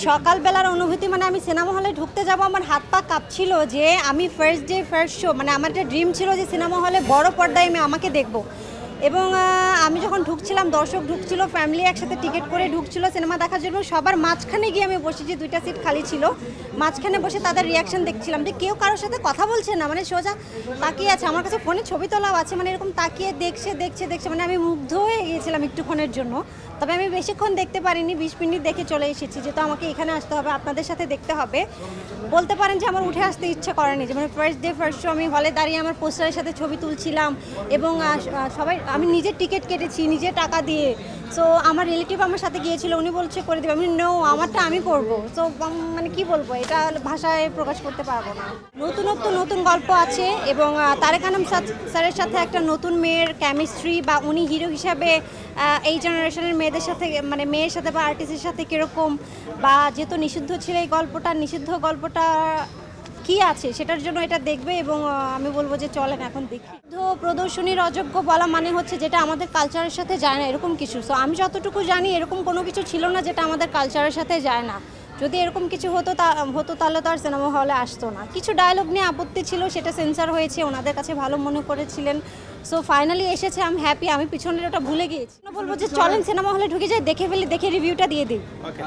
সকালবেলার অনুভূতি মানে আমি সিনেমা হলে ঢুকতে যাব আমার হাত পা কাঁপছিল যে আমি ফার্স্ট ডে ফার্স্ট শো মানে আমার একটা ড্রিম ছিল যে সিনেমা হলে বড় পর্দায় আমি আমাকে দেখব এবং আমি যখন ঢুকছিলাম দর্শক ঢুকছিল ফ্যামিলি একসাথে টিকিট করে ঢুকছিল সিনেমা দেখার জন্য সবার মাঝখানে গিয়ে আমি বসেছি দুইটা সিট খালি ছিল মাঝখানে বসে তাদের রিয়াকশন দেখছিলাম যে কেউ কারোর সাথে কথা বলছে না মানে সোজা তাকিয়ে আছে আমার কাছে ফোনে ছবি তোলাও আছে মানে এরকম তাকিয়ে দেখছে মানে আমি মুগ্ধ হয়ে গিয়েছিলাম একটুক্ষণের জন্য তবে আমি বেশিক্ষণ দেখতে পারিনি 20 মিনিট দেখে চলে এসেছি যেহেতু আমাকে এখানে আসতে হবে আপনাদের সাথে দেখতে হবে বলতে পারেন যে আমার উঠে আসতে ইচ্ছে করেনি যে মানে ফার্স্ট ডে ফার্স্ট শো আমি হলে দাঁড়িয়ে আমার পোস্টারের সাথে ছবি তুলছিলাম এবং সবাই আমি নিজের টিকিট কেটেছি নিজে টাকা দিয়ে সো আমার রিলেটিভ আমার সাথে গিয়েছিল উনি বলছে করে দেবে আমি নো আমারটা আমি করব সো মানে কি বলবো এটা ভাষায় প্রকাশ করতে পারবো না নতুন গল্প আছে এবং তারেক আনাম স্যারের সাথে একটা নতুন মেয়ের কেমিস্ট্রি বা উনি হিরো হিসাবে এই জেনারেশনের মেয়েদের সাথে মানে মেয়ের সাথে বা আর্টিস্টের সাথে কীরকম বা যেহেতু নিষিদ্ধ ছিল এই নিষিদ্ধ গল্পটা কি আছে সেটার জন্য এটা দেখবে এবং আমি বলবো যে চলেন এখন দেখি প্রদর্শনীর অযোগ্য বলা মানে হচ্ছে যেটা আমাদের কালচারের সাথে যায় না এরকম কিছু সো আমি যতটুকু জানি এরকম কোনো কিছু ছিল না যেটা আমাদের কালচারের সাথে যায় না যদি এরকম কিছু হতো তাহলে তো আর সিনেমা হলে আসতো না কিছু ডায়লগ নিয়ে আপত্তি ছিল সেটা সেন্সার হয়েছে ওনাদের কাছে ভালো মনে করেছিলেন সো ফাইনালি এসেছে আমি হ্যাপি আমি পিছনের ওটা ভুলে গিয়েছি বলবো যে চলেন সিনেমা হলে ঢুকে যাই দেখে ফেলি দেখে রিভিউটা দিয়ে দিই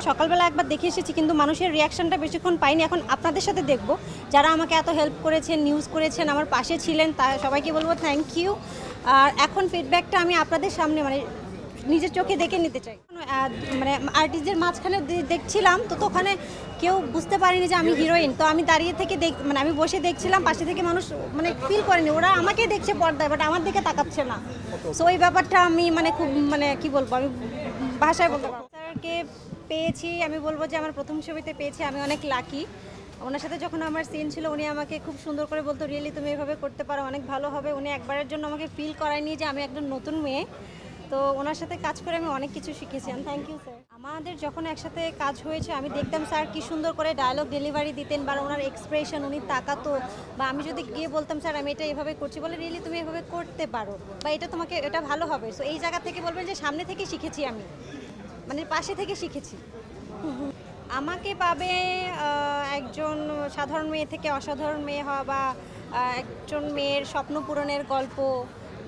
সকালবেলা একবার দেখে এসেছি কিন্তু মানুষের রিয়াকশনটা বেশিক্ষণ পাইনি এখন আপনাদের সাথে দেখবো যারা আমাকে এত হেল্প করেছেন নিউজ করেছেন আমার পাশে ছিলেন তা সবাইকে বলবো থ্যাংক ইউ আর এখন ফিডব্যাকটা আমি আপনাদের সামনে মানে নিজের চোখে দেখে নিতে চাই মানে আর্টিস্টদের মাঝখানে দেখছিলাম তো ওখানে কেউ বুঝতে পারেনি যে আমি হিরোইন তো আমি দাঁড়িয়ে থেকে মানে আমি বসে দেখছিলাম পাশে থেকে মানুষ মানে ফিল করেনি ওরা আমাকে দেখছে পর্দায় বাট আমার দিকে তাকাচ্ছে না সো ওই ব্যাপারটা আমি মানে খুব মানে কি বলবো আমি ভাষায় বলতে পারবো স্যারকে পেয়েছি আমি বলবো যে আমার প্রথম ছবিতে পেয়েছি আমি অনেক লাকি ওনার সাথে যখন আমার সিন ছিল উনি আমাকে খুব সুন্দর করে বলতো রিয়েলি তুমি এভাবে করতে পারো অনেক ভালো হবে উনি একবারের জন্য আমাকে ফিল করায়নি যে আমি একজন নতুন মেয়ে তো ওনার সাথে কাজ করে আমি অনেক কিছু শিখেছি থ্যাংক ইউ স্যার আমাদের যখন একসাথে কাজ হয়েছে আমি দেখতাম স্যার কি সুন্দর করে ডায়লগ ডেলিভারি দিতেন বা ওনার এক্সপ্রেশন উনি তাকাতো বা আমি যদি গিয়ে বলতাম স্যার আমি এটা এভাবে করছি বলে রিয়েলি তুমি এভাবে করতে পারো বা এটা ভালো হবে সো এই জায়গা থেকে বলবেন যে সামনে থেকে শিখেছি আমি মানে পাশে থেকে শিখেছি আমাকে পাবে একজন সাধারণ মেয়ে থেকে অসাধারণ মেয়ে হওয়া বা একজন মেয়ের স্বপ্ন পূরণের গল্প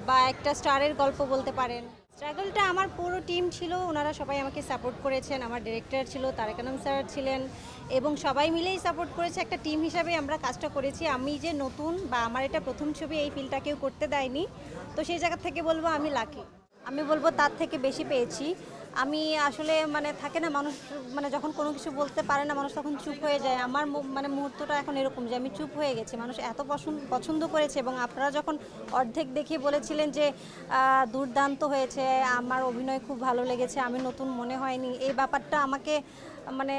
বা একটা স্টারের গল্প বলতে পারেন স্ট্রাগলটা আমার পুরো টিম ছিল ওনারা সবাই আমাকে সাপোর্ট করেছেন আমার ডিরেক্টর ছিল তারেক আনাম স্যার ছিলেন এবং সবাই মিলেই সাপোর্ট করেছে একটা টিম হিসাবে আমরা কাজটা করেছি আমি যে নতুন বা আমার এটা প্রথম ছবি এই ফিলটা কেউ করতে দেয়নি তো সেই জায়গা থেকে বলবো আমি লাকি আমি বলবো তার থেকে বেশি পেয়েছি আমি আসলে মানে থাকে না মানুষ মানে যখন কোনো কিছু বলতে পারে না মানুষ তখন চুপ হয়ে যায় আমার মানে মুহূর্তটা এখন এরকম যে আমি চুপ হয়ে গেছি মানুষ এত পছন্দ করেছে এবং আপনারা যখন অর্ধেক দেখে বলেছিলেন যে দুর্দান্ত হয়েছে আমার অভিনয় খুব ভালো লেগেছে আমি নতুন মনে হয়নি এই ব্যাপারটা আমাকে মানে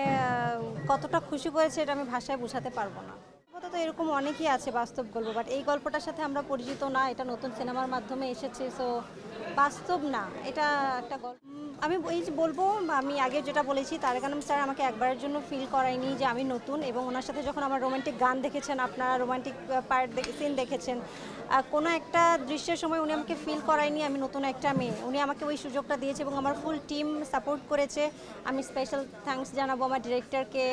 কতটা খুশি করেছে এটা আমি ভাষায় বোঝাতে পারবো না তো এরকম অনেকই আছে বাস্তব গল্প বাট এই গল্পটার সাথে আমরা পরিচিত না এটা নতুন সিনেমার মাধ্যমে এসেছে সো বাস্তব না এটা একটা গল্প আমি এই যে বলবো আমি আগে যেটা বলেছি তারেক আনাম স্যার আমাকে একবারের জন্য ফিল করায়নি যে আমি নতুন এবং ওনার সাথে যখন আমার রোমান্টিক গান দেখেছেন আপনারা রোমান্টিক পার্ট সিন দেখেছেন কোনো একটা দৃশ্যের সময় উনি আমাকে ফিল করায়নি আমি নতুন একটা মেয়ে উনি আমাকে ওই সুযোগটা দিয়েছে এবং আমার ফুল টিম সাপোর্ট করেছে আমি স্পেশাল থ্যাঙ্কস জানাবো আমার ডিরেক্টরকে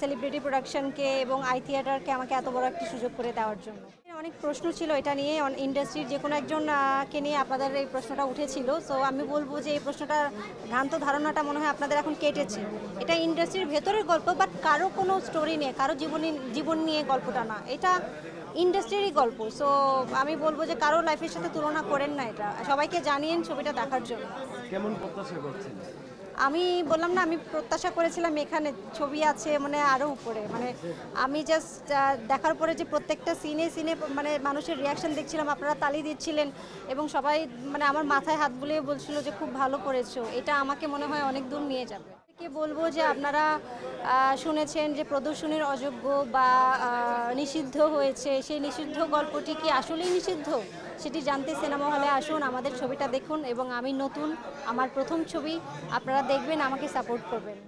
সেলিব্রিটি প্রোডাকশনকে এবং আই থিয়েটারকে আমাকে এত বড় একটি সুযোগ করে দেওয়ার জন্য অনেক প্রশ্ন ছিল এটা নিয়ে ইন্ডাস্ট্রির যে কোনো একজনকে নিয়ে আপনাদের এই প্রশ্নটা উঠেছিল সো আমি বলবো যে এই প্রশ্নটা ভ্রান্ত ধারণাটা মনে হয় আপনাদের এখন কেটেছে এটা ইন্ডাস্ট্রির ভেতরের গল্প বাট কারো কোনো স্টোরি নিয়ে কারো জীবন নিয়ে গল্পটা না এটা ইন্ডাস্ট্রিরই গল্প সো আমি বলবো যে কারো লাইফের সাথে তুলনা করেন না এটা সবাইকে জানিয়েন ছবিটা দেখার জন্য কেমন প্রত্যাশা করছেন আমি বললাম না আমি প্রত্যাশা করেছিলাম এখানে ছবি আছে মানে আরও উপরে মানে আমি জাস্ট দেখার পরে যে প্রত্যেকটা সিনে মানে মানুষের রিয়াকশন দেখছিলাম আপনারা তালি দিচ্ছিলেন এবং সবাই মানে আমার মাথায় হাত বুলিয়ে বলছিল যে খুব ভালো করেছো এটা আমাকে মনে হয় অনেক দূর নিয়ে যাবে বলবো যে আপনারা শুনেছেন যে প্রদর্শনীর অযোগ্য বা নিষিদ্ধ হয়েছে সেই নিষিদ্ধ গল্পটি কি আসলেই নিষিদ্ধ সেটি জানতে সিনেমা হলে আসুন আমাদের ছবিটা দেখুন এবং আমি নতুন আমার প্রথম ছবি আপনারা দেখবেন আমাকে সাপোর্ট করবেন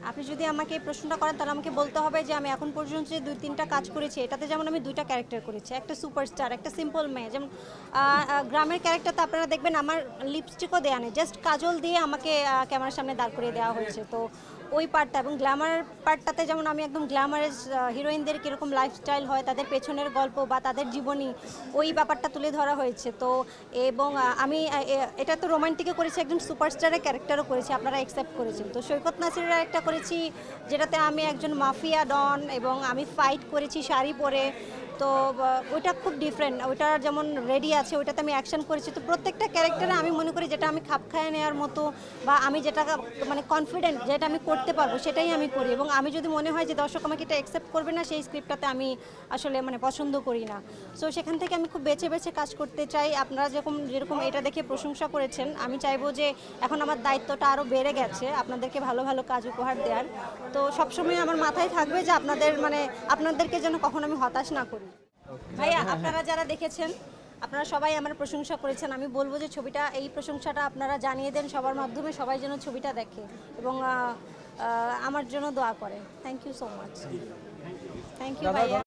আপনি যদি আমাকে এই প্রশ্নটা করেন তাহলে আমাকে বলতে হবে যে আমি এখন পর্যন্ত যে 2-3টা কাজ করেছি এটাতে যেমন আমি 2টা ক্যারেক্টার করেছি একটা সুপারস্টার একটা সিম্পল মেয়ে যেমন গ্রামের ক্যারেক্টারটা আপনারা দেখবেন আমার লিপস্টিকও দেওয়া নেই জাস্ট কাজল দিয়ে আমাকে ক্যামেরার সামনে দাঁড় করিয়ে দেওয়া হয়েছে তো ওই পার্টটা এবং গ্ল্যামার পার্টটাতে যেমন আমি একদম গ্ল্যামারাস হিরোইনদের কীরকম লাইফস্টাইল হয়, তাদের পেছনের গল্প বা তাদের জীবনী, ওই ব্যাপারটা তুলে ধরা হয়েছে। তো এবং আমি এটা তো রোমান্টিকও করেছি, একজন সুপারস্টারের ক্যারেক্টারও করেছি, আপনারা অ্যাকসেপ্ট করেছেন। তো সৈকত নাসিরের একটা করেছি যেটাতে আমি একজন মাফিয়া ডন এবং আমি ফাইট করেছি শাড়ি পরে। তো ওইটা খুব ডিফারেন্ট, ওইটা যেমন রেডি আছে ওইটাতে আমি অ্যাকশন করেছি। তো প্রত্যেকটা ক্যারেক্টারে আমি মনে করি যেটা আমি খাপ খাইয়ে নেওয়ার মতো বা আমি যেটা মানে কনফিডেন্ট যেটা আমি করতে পারবো সেটাই আমি করি। এবং আমি যদি মনে হয় যে দর্শক আমাকে এটা অ্যাকসেপ্ট করবে না, সেই স্ক্রিপ্টটাতে আমি আসলে মানে পছন্দ করি না। সো সেখান থেকে আমি খুব বেছে বেছে কাজ করতে চাই। আপনারা যেরকম এটা দেখে প্রশংসা করেছেন, আমি চাইবো যে এখন আমার দায়িত্বটা আরও বেড়ে গেছে আপনাদেরকে ভালো ভালো কাজ উপহার দেওয়ার। তো সবসময় আমার মাথায় থাকবে যে আপনাদেরকে যেন কখনো আমি হতাশ না করি। ভাইয়া, আপনারা যারা দেখেছেন আপনারা সবাই আমার প্রশংসা করেছেন। আমি বলবো যে ছবিটা, এই প্রশংসাটা আপনারা জানিয়ে দেন সবার মাধ্যমে, সবাই যেন ছবিটা দেখে এবং আমার জন্য দোয়া করে। Thank you so much. Thank you ভাইয়া।